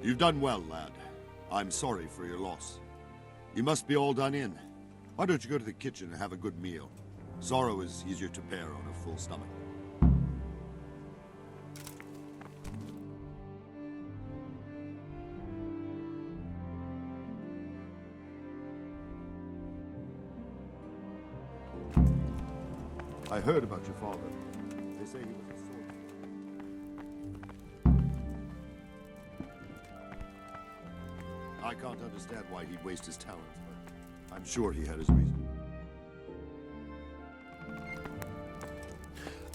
You've done well, lad. I'm sorry for your loss. You must be all done in. Why don't you go to the kitchen and have a good meal? Sorrow is easier to bear on a full stomach. I heard about your father. They say he was a soldier. I can't understand why he'd waste his talents, but I'm sure he had his reason.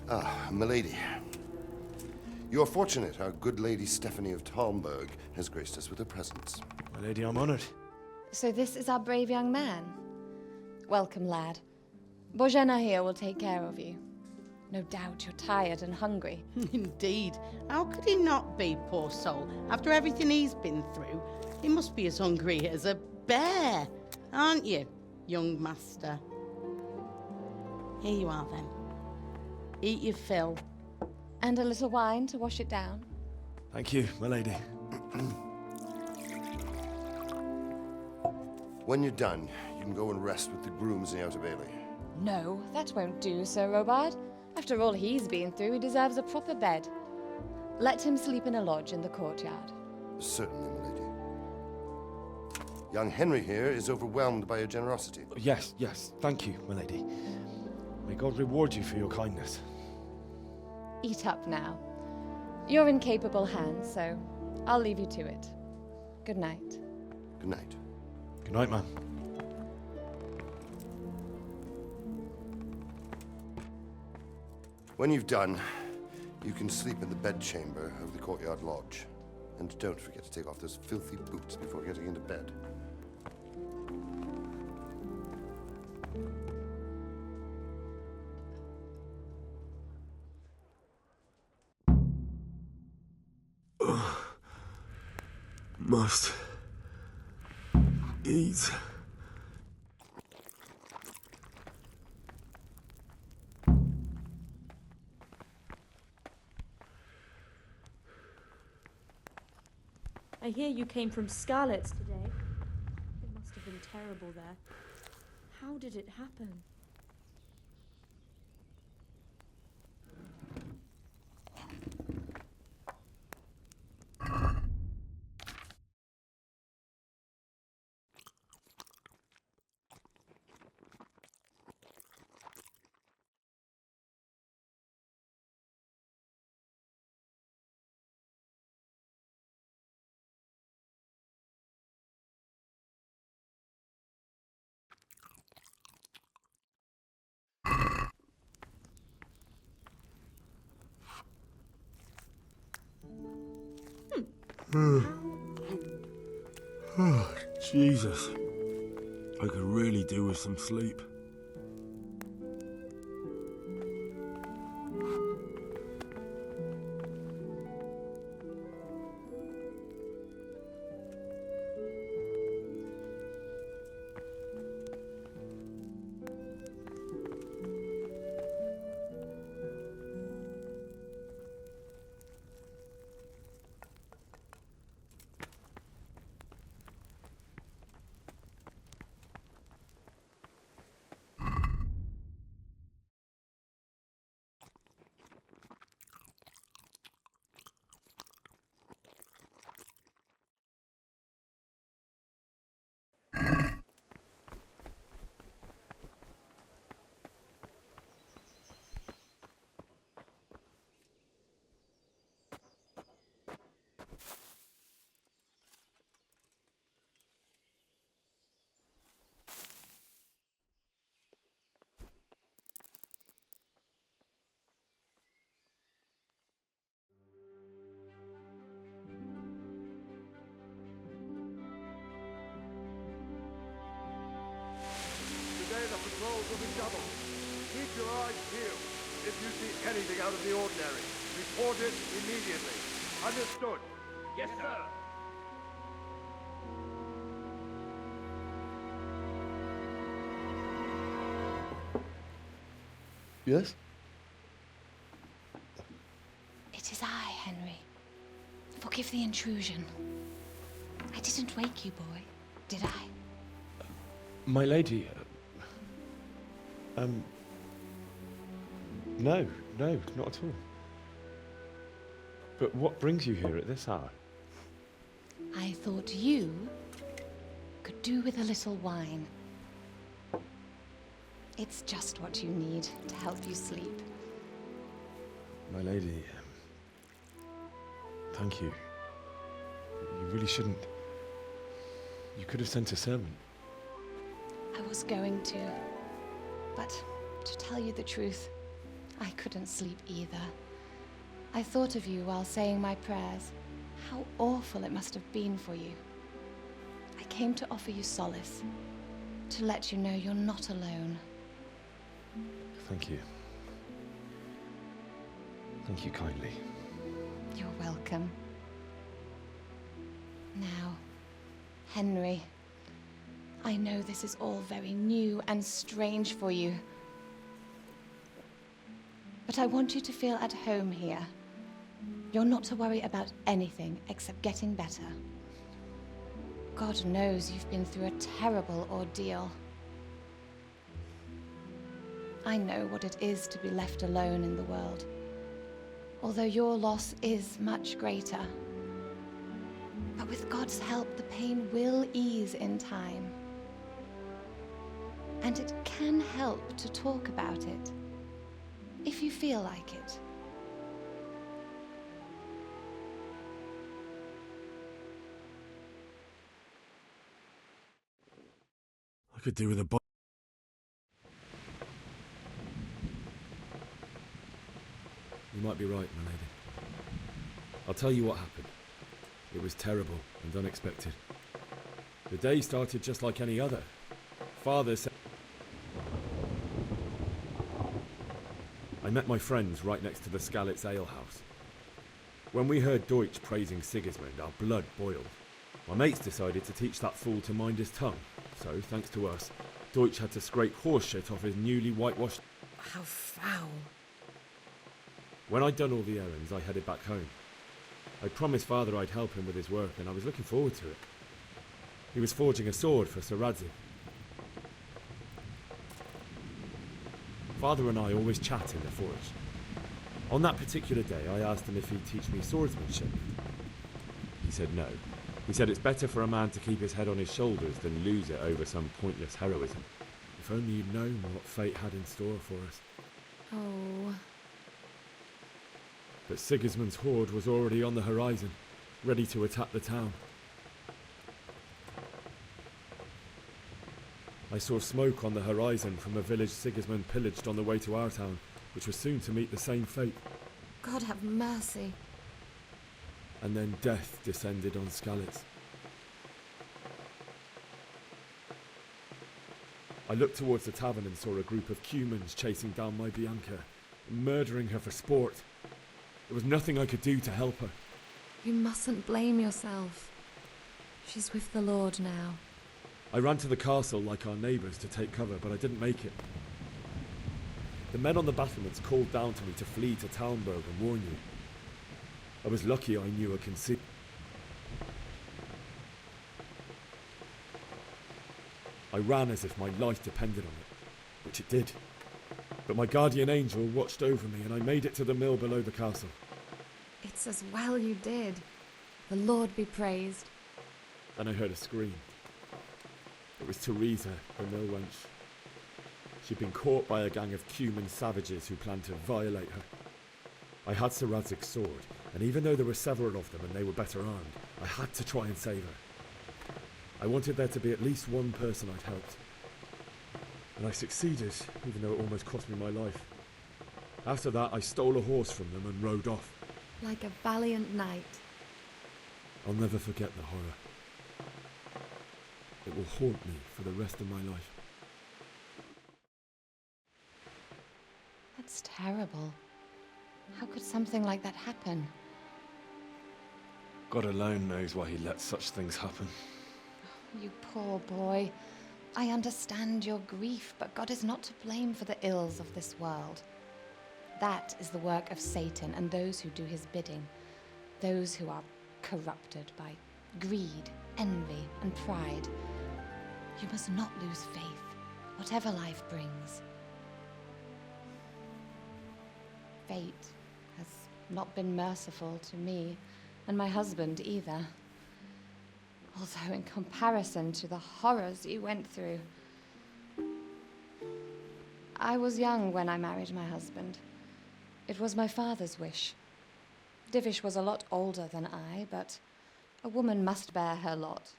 Ah, milady. You are fortunate our good lady Stephanie of Talmberg has graced us with her presence. My lady, I'm honored. So this is our brave young man. Welcome, lad. Bozhena here will take care of you. No doubt you're tired and hungry. Indeed. How could he not be, poor soul? After everything he's been through, he must be as hungry as a bear, aren't you, young master? Here you are, then. Eat your fill. And a little wine to wash it down. Thank you, my lady. When you're done, you can go and rest with the grooms in the Outer Bailey. No, that won't do, Sir Robard. After all he's been through, he deserves a proper bed. Let him sleep in a lodge in the courtyard. Certainly, milady. Young Henry here is overwhelmed by your generosity. Yes, yes, thank you, my lady. May God reward you for your kindness. Eat up now. You're in capable hands, so I'll leave you to it. Good night. Good night. Good night, man. When you've done, you can sleep in the bedchamber of the courtyard lodge. And don't forget to take off those filthy boots before getting into bed. Must eat. I hear you came from Skalitz today. It must have been terrible there. How did it happen? Oh, Jesus. I could really do with some sleep. Today the patrols will be doubled. Keep your eyes peeled. If you see anything out of the ordinary, report it immediately. Understood? Yes, sir. Yes? It is I, Henry. Forgive the intrusion. I didn't wake you, boy, did I? My lady, no, not at all. But what brings you here at this hour? I thought you could do with a little wine. It's just what you need to help you sleep. My lady, thank you. You really shouldn't. You could have sent a servant. I was going to, but to tell you the truth, I couldn't sleep either. I thought of you while saying my prayers. How awful it must have been for you. I came to offer you solace, to let you know you're not alone. Thank you. Thank you kindly. You're welcome. Now, Henry, I know this is all very new and strange for you, but I want you to feel at home here. You're not to worry about anything except getting better. God knows you've been through a terrible ordeal. I know what it is to be left alone in the world, although your loss is much greater. But with God's help, the pain will ease in time. And it can help to talk about it, if you feel like it. I could do with a You might be right, my lady. I'll tell you what happened. It was terrible and unexpected. The day started just like any other. Father said... I met my friends right next to the Skalitz alehouse. When we heard Deutsch praising Sigismund, our blood boiled. My mates decided to teach that fool to mind his tongue. So, thanks to us, Deutsch had to scrape horse shit off his newly whitewashed... How foul. When I'd done all the errands, I headed back home. I promised Father I'd help him with his work, and I was looking forward to it. He was forging a sword for Sir Radzig. Father and I always chat in the forge. On that particular day, I asked him if he'd teach me swordsmanship. He said no. He said it's better for a man to keep his head on his shoulders than lose it over some pointless heroism. If only you'd known what fate had in store for us. Oh. But Sigismund's horde was already on the horizon, ready to attack the town. I saw smoke on the horizon from a village Sigismund pillaged on the way to our town, which was soon to meet the same fate. God have mercy. And then death descended on Skalitz. I looked towards the tavern and saw a group of Cumans chasing down my Bianca, murdering her for sport. There was nothing I could do to help her. You mustn't blame yourself. She's with the Lord now. I ran to the castle like our neighbours to take cover, but I didn't make it. The men on the battlements called down to me to flee to Talmberg and warn you. I was lucky I knew a concealed. I ran as if my life depended on it, which it did. But my guardian angel watched over me and I made it to the mill below the castle. It's as well you did. The Lord be praised. Then I heard a scream. It was Teresa, the mill wench. She'd been caught by a gang of Cuman savages who planned to violate her. I had Sir Radzig's sword, and even though there were several of them and they were better armed, I had to try and save her. I wanted there to be at least one person I'd helped. And I succeeded, even though it almost cost me my life. After that, I stole a horse from them and rode off. Like a valiant knight. I'll never forget the horror. It will haunt me for the rest of my life. That's terrible. How could something like that happen? God alone knows why he lets such things happen. You poor boy. I understand your grief, but God is not to blame for the ills of this world. That is the work of Satan and those who do his bidding, those who are corrupted by greed, envy, and pride. You must not lose faith, whatever life brings. Fate has not been merciful to me, and my husband either. Although in comparison to the horrors you went through. I was young when I married my husband. It was my father's wish. Divish was a lot older than I, but a woman must bear her lot.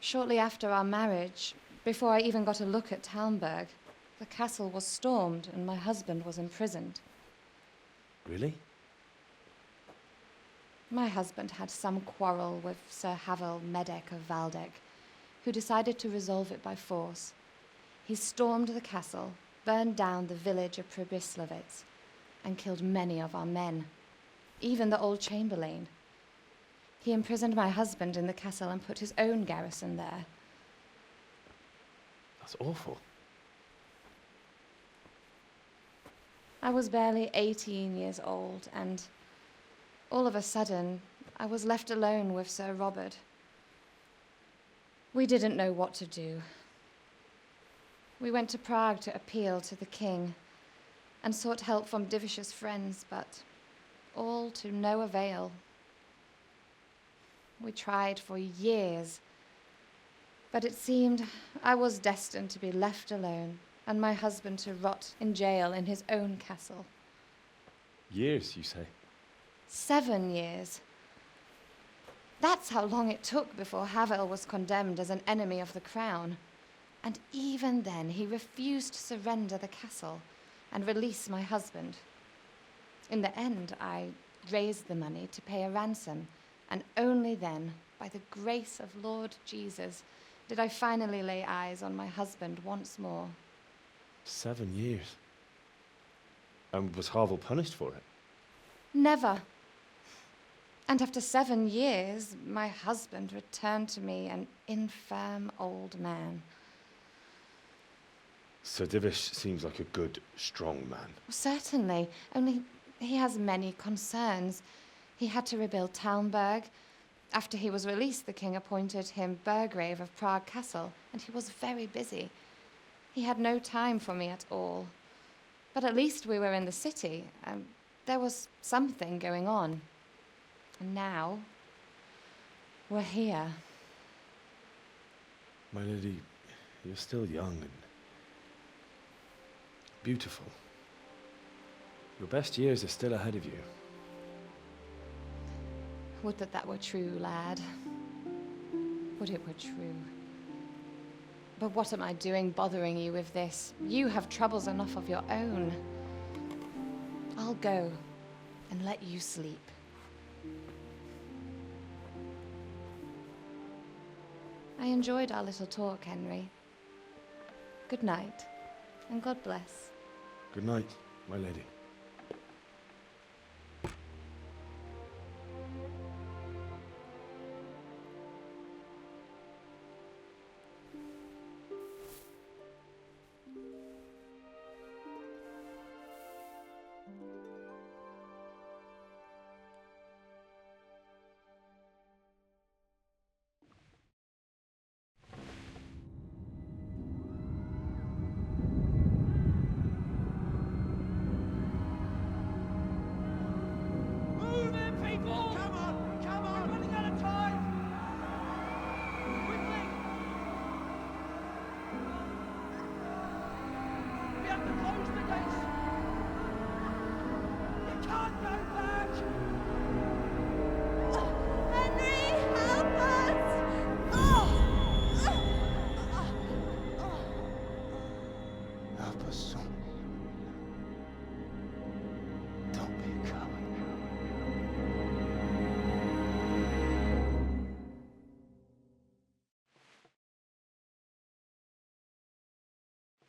Shortly after our marriage, before I even got a look at Talmberg, the castle was stormed and my husband was imprisoned. Really? My husband had some quarrel with Sir Havel Medek of Valdek, who decided to resolve it by force. He stormed the castle, burned down the village of Pribyslavitz, and killed many of our men, even the old chamberlain. He imprisoned my husband in the castle and put his own garrison there. That's awful. I was barely 18 years old, and all of a sudden, I was left alone with Sir Robert. We didn't know what to do. We went to Prague to appeal to the king and sought help from Divish's friends, but all to no avail. We tried for years, but it seemed I was destined to be left alone and my husband to rot in jail in his own castle. Years, you say? 7 years. That's how long it took before Havel was condemned as an enemy of the crown. And even then, he refused to surrender the castle and release my husband. In the end, I raised the money to pay a ransom, and only then, by the grace of Lord Jesus, did I finally lay eyes on my husband once more. 7 years. And was Havel punished for it? Never. And after 7 years, my husband returned to me an infirm old man. Sir Divish seems like a good, strong man. Certainly, only he has many concerns. He had to rebuild Talmberg. After he was released, the king appointed him Burgrave of Prague Castle, and he was very busy. He had no time for me at all. But at least we were in the city, and there was something going on. And now, we're here. My lady, you're still young and beautiful. Your best years are still ahead of you. Would that that were true, lad. Would it were true. But what am I doing bothering you with this? You have troubles enough of your own. I'll go and let you sleep. I enjoyed our little talk, Henry. Good night, and God bless. Good night, my lady.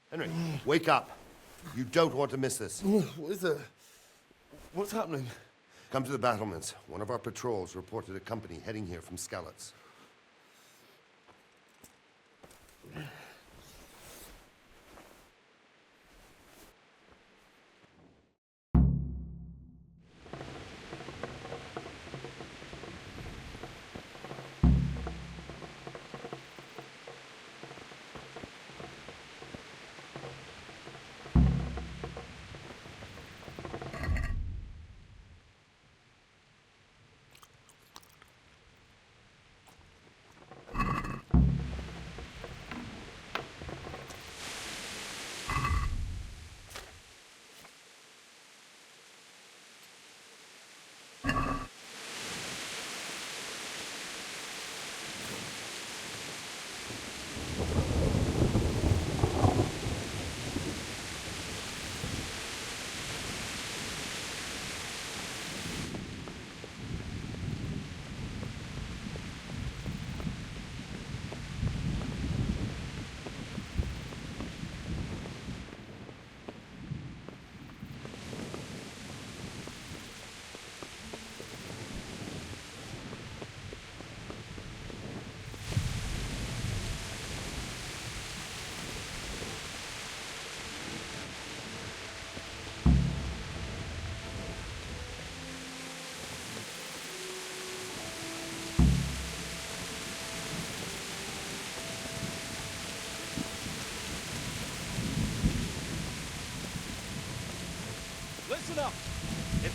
Henry, wake up. You don't want to miss this. What is it? What's happening? Come to the battlements. One of our patrols reported a company heading here from Skalitz.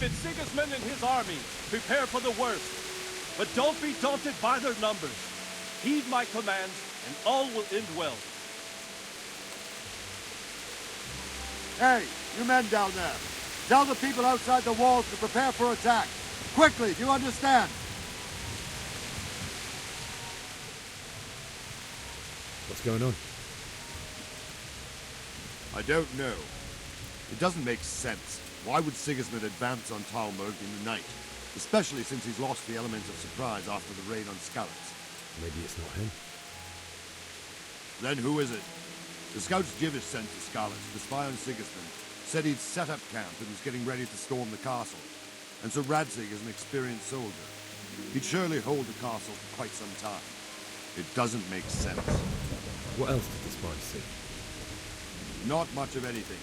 it's Sigismund and his army, prepare for the worst. But don't be daunted by their numbers. Heed my commands, and all will end well. Hey, you men down there. Tell the people outside the walls to prepare for attack. Quickly, do you understand? What's going on? I don't know. It doesn't make sense. Why would Sigismund advance on Talmberg in the night? Especially since he's lost the element of surprise after the raid on Skalitz. Maybe it's not him. Then who is it? The scouts Jivish sent to Skalitz to spy on Sigismund said he'd set up camp and was getting ready to storm the castle. And so Radzig is an experienced soldier. He'd surely hold the castle for quite some time. It doesn't make sense. What else did the spies see? Not much of anything.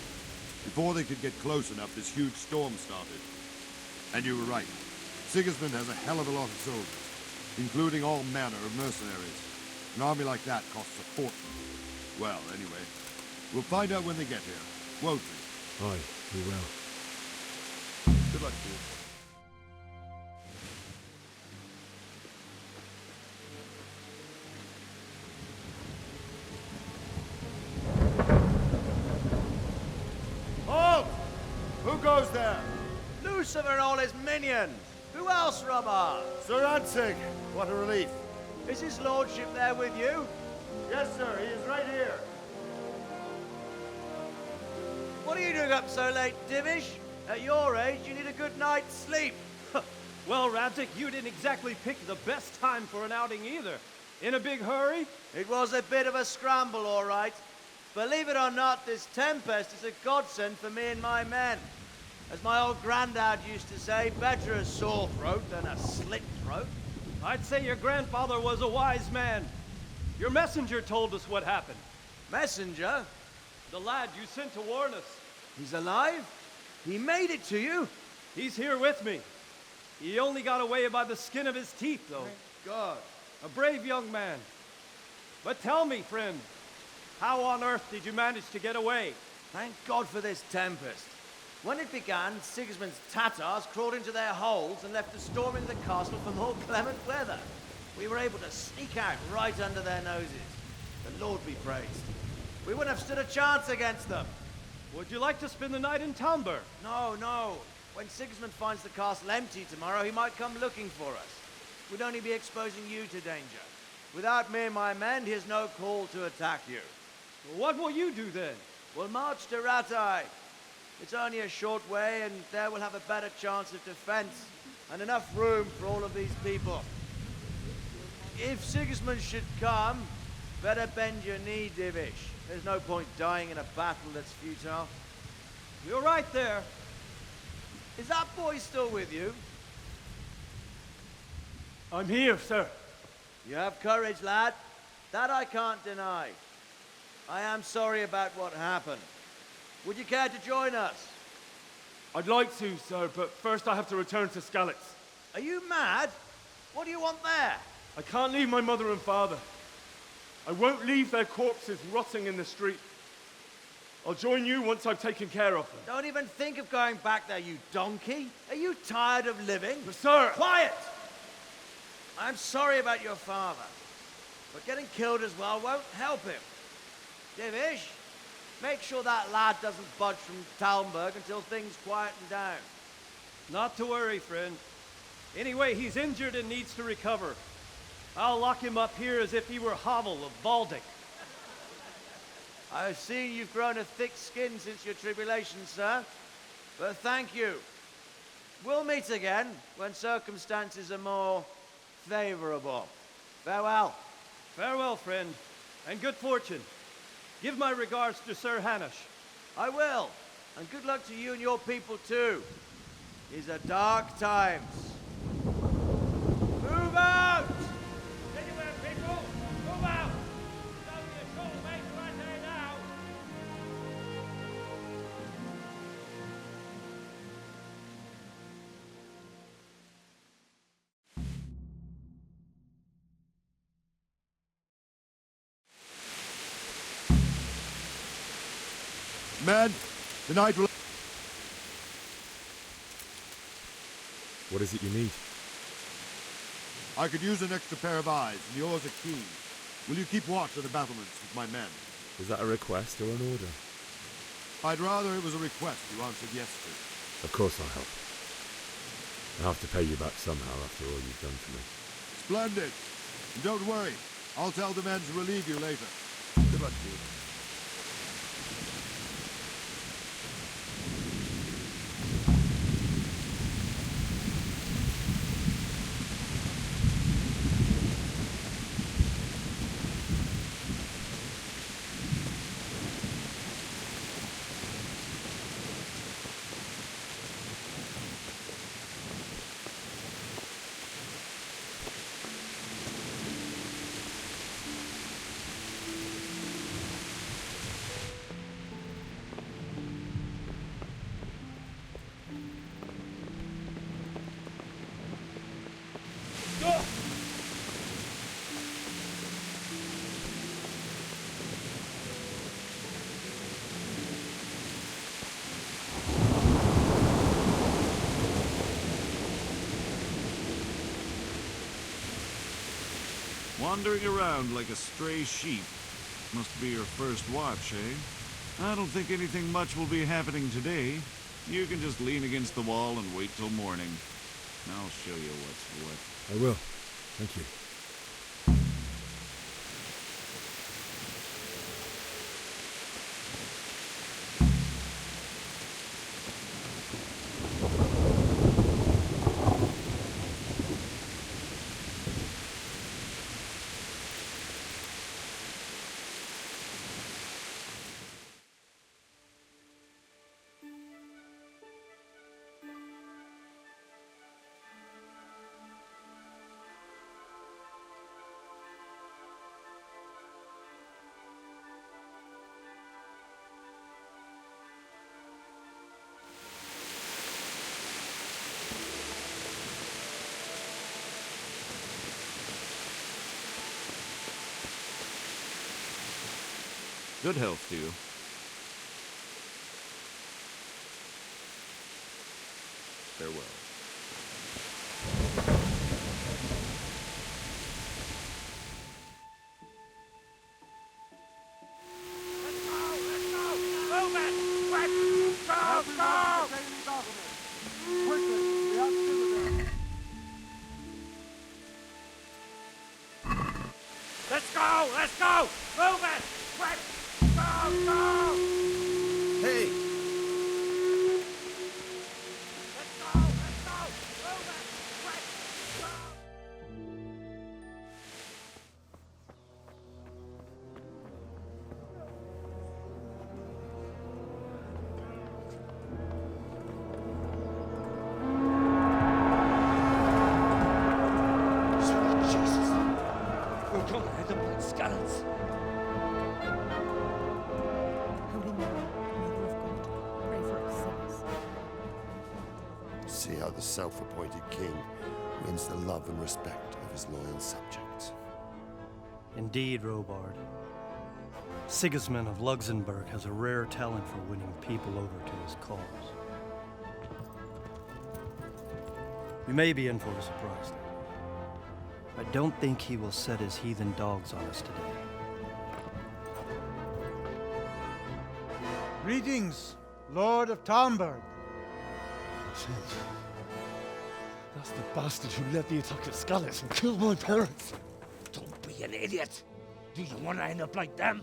Before they could get close enough, this huge storm started. And you were right. Sigismund has a hell of a lot of soldiers, including all manner of mercenaries. An army like that costs a fortune. Well, anyway, we'll find out when they get here, won't we? Aye, we will. Good luck to you. Halt! Who goes there? Lucifer and all his minions. Who else, Robert? Sir Radzig, what a relief. Is his lordship there with you? Yes, sir, he is right here. What are you doing up so late, Divish? At your age, you need a good night's sleep. Well, Radzig, you didn't exactly pick the best time for an outing either. In a big hurry? It was a bit of a scramble, all right. Believe it or not, this tempest is a godsend for me and my men. As my old granddad used to say, better a sore throat than a slit throat. I'd say your grandfather was a wise man. Your messenger told us what happened. Messenger? The lad you sent to warn us. He's alive? He made it to you? He's here with me. He only got away by the skin of his teeth, though. Thank God. A brave young man. But tell me, friend, how on earth did you manage to get away? Thank God for this tempest. When it began, Sigismund's Tatars crawled into their holes and left us storming the castle for more clement weather. We were able to sneak out right under their noses. The Lord be praised. We wouldn't have stood a chance against them. Would you like to spend the night in Talmberg? No, no. When Sigismund finds the castle empty tomorrow, he might come looking for us. We'd only be exposing you to danger. Without me and my men, he has no call to attack you. What will you do then? We'll march to Ratai. It's only a short way, and there we'll have a better chance of defense, and enough room for all of these people. If Sigismund should come, better bend your knee, Divish. There's no point dying in a battle that's futile. You're right there. Is that boy still with you? I'm here, sir. You have courage, lad. That I can't deny. I am sorry about what happened. Would you care to join us? I'd like to, sir, but first I have to return to Skalitz. Are you mad? What do you want there? I can't leave my mother and father. I won't leave their corpses rotting in the street. I'll join you once I've taken care of them. Don't even think of going back there, you donkey. Are you tired of living? But sir! Quiet! I'm sorry about your father, but getting killed as well won't help him. Divish, make sure that lad doesn't budge from Talmberg until things quieten down. Not to worry, friend. Anyway, he's injured and needs to recover. I'll lock him up here as if he were Havel of Baldic. I've seen you've grown a thick skin since your tribulation, sir. But thank you. We'll meet again when circumstances are more favorable. Farewell. Farewell, friend, and good fortune. Give my regards to Sir Hanush. I will. And good luck to you and your people, too. These are dark times. Move out! Anywhere, people! Move out! It's only a short way to right there now. Men, tonight will... What is it you need? I could use an extra pair of eyes, and yours are keen. Will you keep watch of the battlements with my men? Is that a request or an order? I'd rather it was a request you answered yes to. Of course I'll help. I'll have to pay you back somehow after all you've done for me. Splendid. And don't worry. I'll tell the men to relieve you later. Good luck to you. Wandering around like a stray sheep. Must be your first watch, eh? I don't think anything much will be happening today. You can just lean against the wall and wait till morning. I'll show you what's what. I will. Thank you. Good health to you. Farewell. Let's go! Let's go! Move it! Quick! Go! Go! Hey! Let's go! Let's go! Move it! Quick! Go! Sweet Jesus! We're going to end up like Skalitz. Holy Mary, Mother of God, pray for us sinners. See how the self-appointed king wins the love and respect of his loyal subjects. Indeed, Robard. Sigismund of Luxembourg has a rare talent for winning people over to his cause. We may be in for a surprise, though. I don't think he will set his heathen dogs on us today. Greetings, Lord of Talmberg. That's the bastard who led the attack at Skalitz and killed my parents. Don't be an idiot. Do you want to end up like them?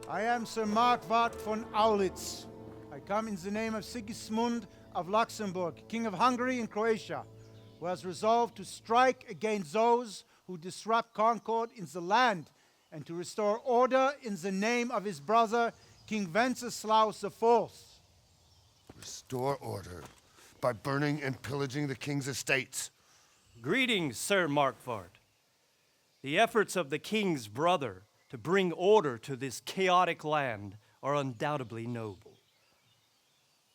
I am Sir Markwart von Aulitz. I come in the name of Sigismund of Luxembourg, King of Hungary and Croatia, who has resolved to strike against those who disrupt concord in the land and to restore order in the name of his brother, King Wenceslaus IV. Restore order by burning and pillaging the king's estates. Greetings, Sir Markwart. The efforts of the king's brother to bring order to this chaotic land are undoubtedly noble.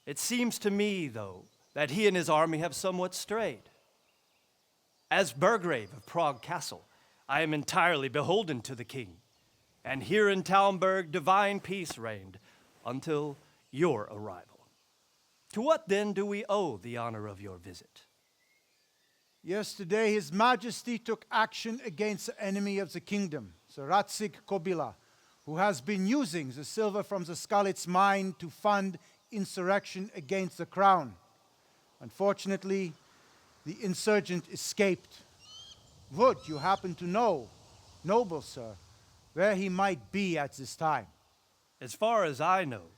It seems to me, though, that he and his army have somewhat strayed. As Burgrave of Prague Castle, I am entirely beholden to the king, and here in Talmberg divine peace reigned until your arrival. To what then do we owe the honor of your visit? Yesterday, His Majesty took action against the enemy of the kingdom, the Ratsig Kobila, who has been using the silver from the Skalitz mine to fund insurrection against the crown. Unfortunately, the insurgent escaped. Would you happen to know, noble sir, where he might be at this time? As far as I know,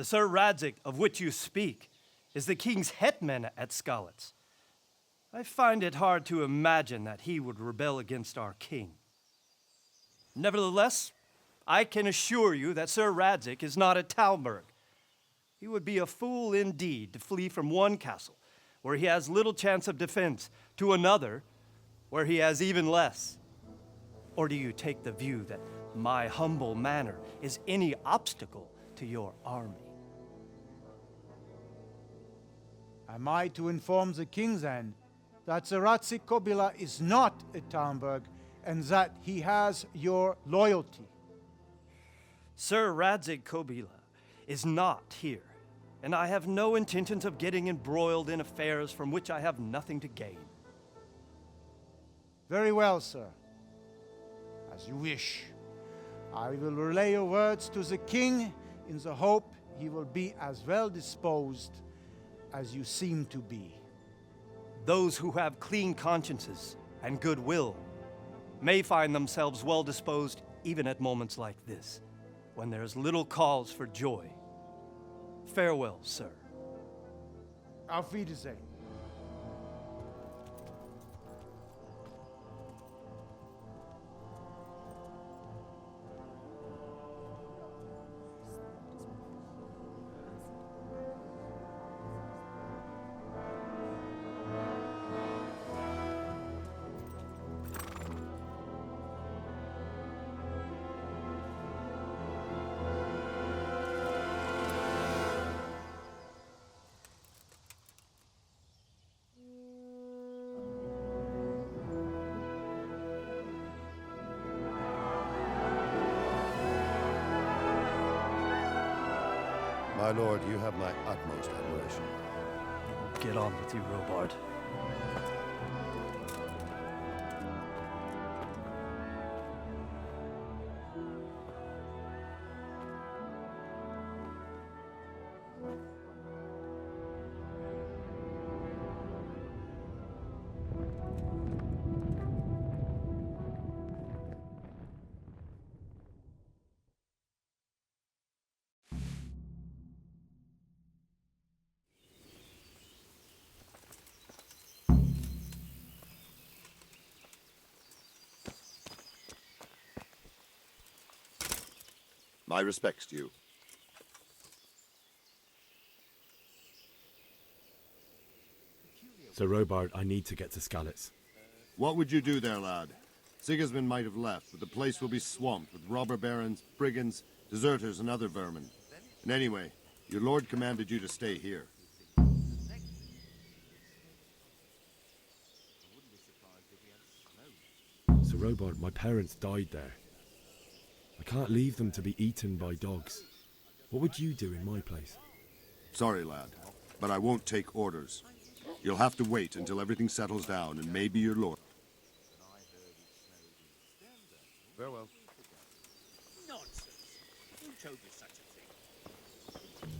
the Sir Radzik of which you speak is the king's hetman at Skalitz. I find it hard to imagine that he would rebel against our king. Nevertheless, I can assure you that Sir Radzik is not at Talmberg. He would be a fool indeed to flee from one castle, where he has little chance of defense, to another, where he has even less. Or do you take the view that my humble manner is any obstacle to your army? Am I to inform the king then that the Ratsik Kobila is not at Talmberg and that he has your loyalty? Sir Radzik Kobila is not here, and I have no intentions of getting embroiled in affairs from which I have nothing to gain. Very well, sir. As you wish. I will relay your words to the king in the hope he will be as well disposed as you seem to be. Those who have clean consciences and goodwill may find themselves well disposed even at moments like this, when there is little cause for joy. Farewell, sir. Auf Wiedersehen. My lord, you have my utmost admiration. Get on with you, Robard. My respects to you. Sir Robard, I need to get to Skalitz. What would you do there, lad? Sigismund might have left, but the place will be swamped with robber barons, brigands, deserters, and other vermin. And anyway, your lord commanded you to stay here. Sir Robard, my parents died there. I can't leave them to be eaten by dogs. What would you do in my place? Sorry, lad, but I won't take orders. You'll have to wait until everything settles down, and maybe your lord. Farewell. Nonsense. Who told you such a thing?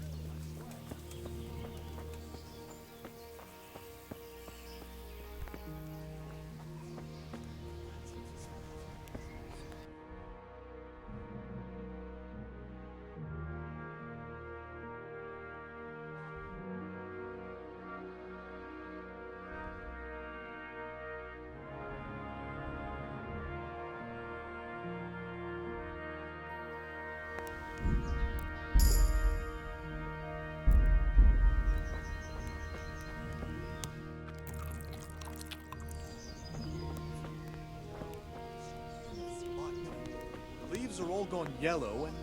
The leaves are all gone yellow and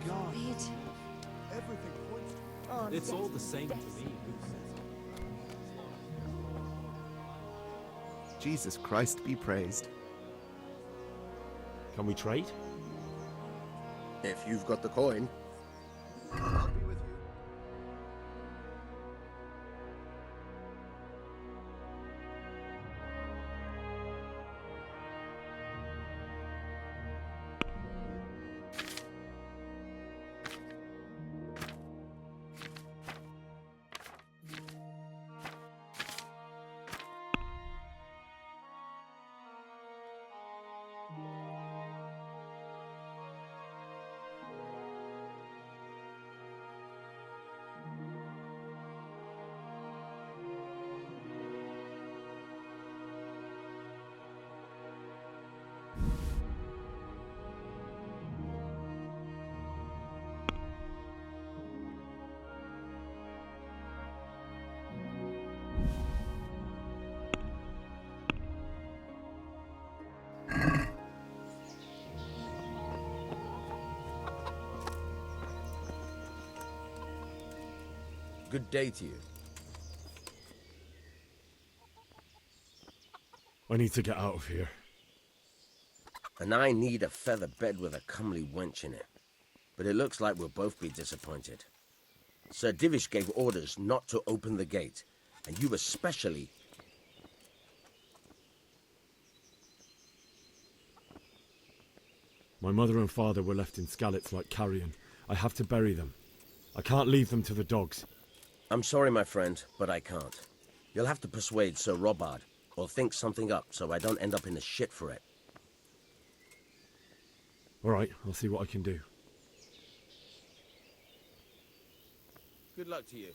gone. Wait. Everything points to Oh, It's all the same to me. Jesus Christ be praised. Can we trade? If you've got the coin. I'll be with you. Good day to you. I need to get out of here. And I need a feather bed with a comely wench in it. But it looks like we'll both be disappointed. Sir Divish gave orders not to open the gate, and you especially. My mother and father were left in Skalitz like carrion. I have to bury them. I can't leave them to the dogs. I'm sorry, my friend, but I can't. You'll have to persuade Sir Robard, or think something up so I don't end up in the shit for it. All right, I'll see what I can do. Good luck to you.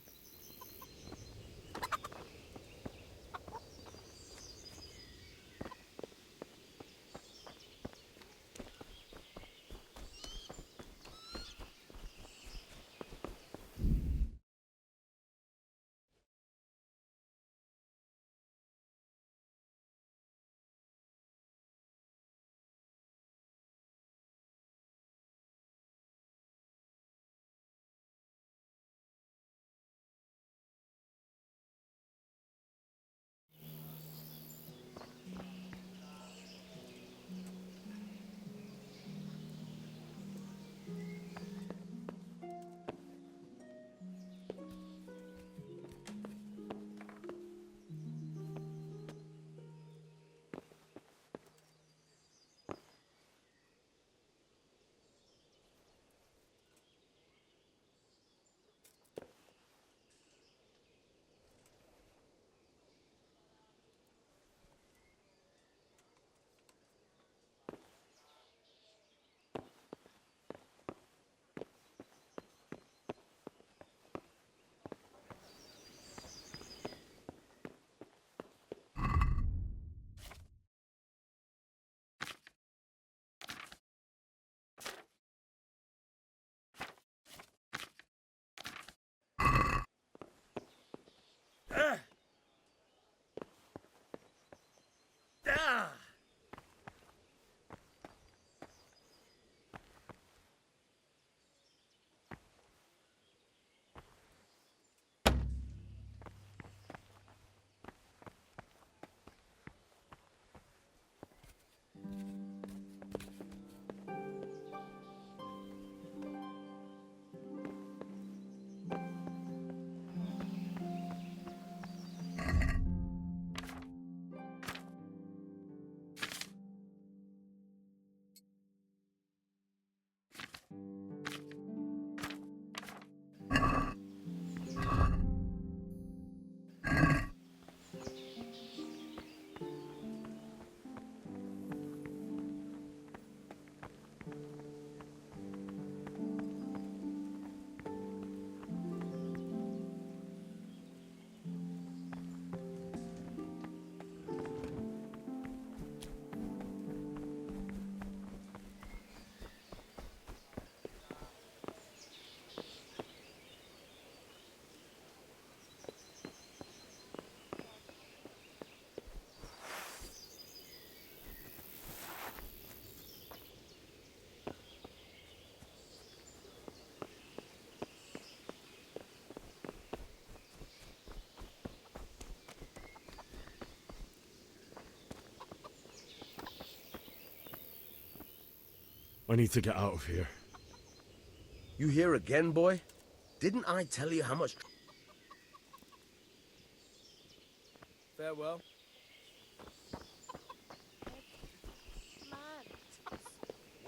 I need to get out of here. You here again, boy? Didn't I tell you how much... Farewell.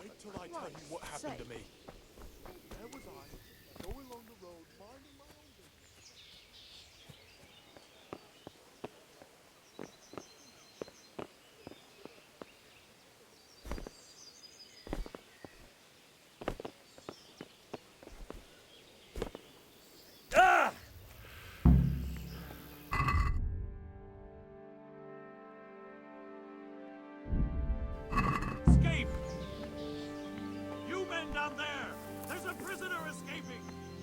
Wait till I tell you what happened to me. There was I, going along the road, minding my own business. Escape! You men down there! There's a prisoner escaping!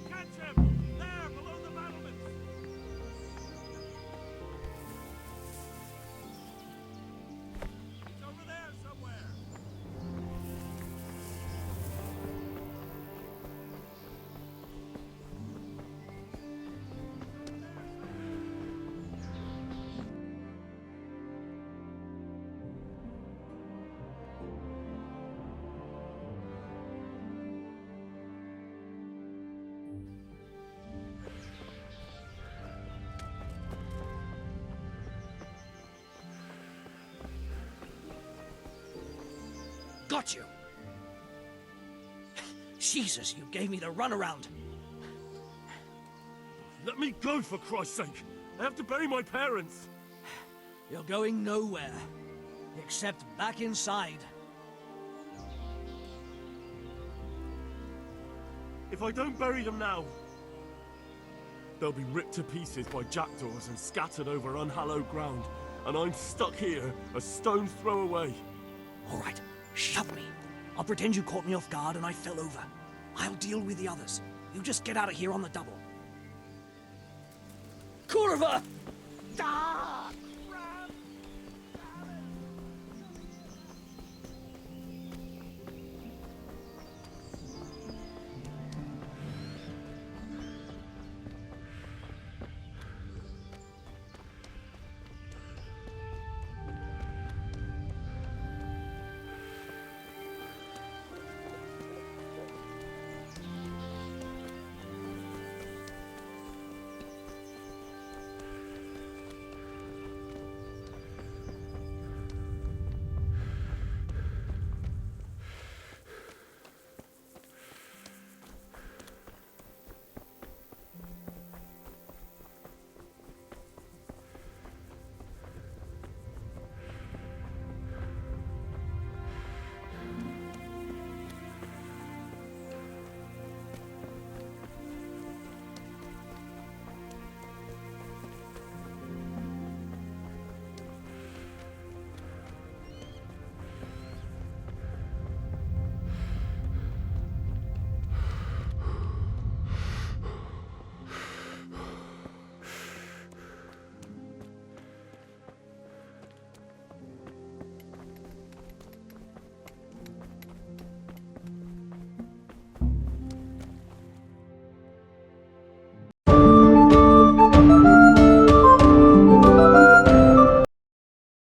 Catch him! There, below the battlements! He's over there somewhere! got you. Jesus, you gave me the runaround. Let me go, for Christ's sake. I have to bury my parents. You're going nowhere. Except back inside. If I don't bury them now, they'll be ripped to pieces by jackdaws and scattered over unhallowed ground, and I'm stuck here, a stone's throw away. All right, shove me. I'll pretend you caught me off guard and I fell over. I'll deal with the others. You just get out of here on the double. Curva! Ah!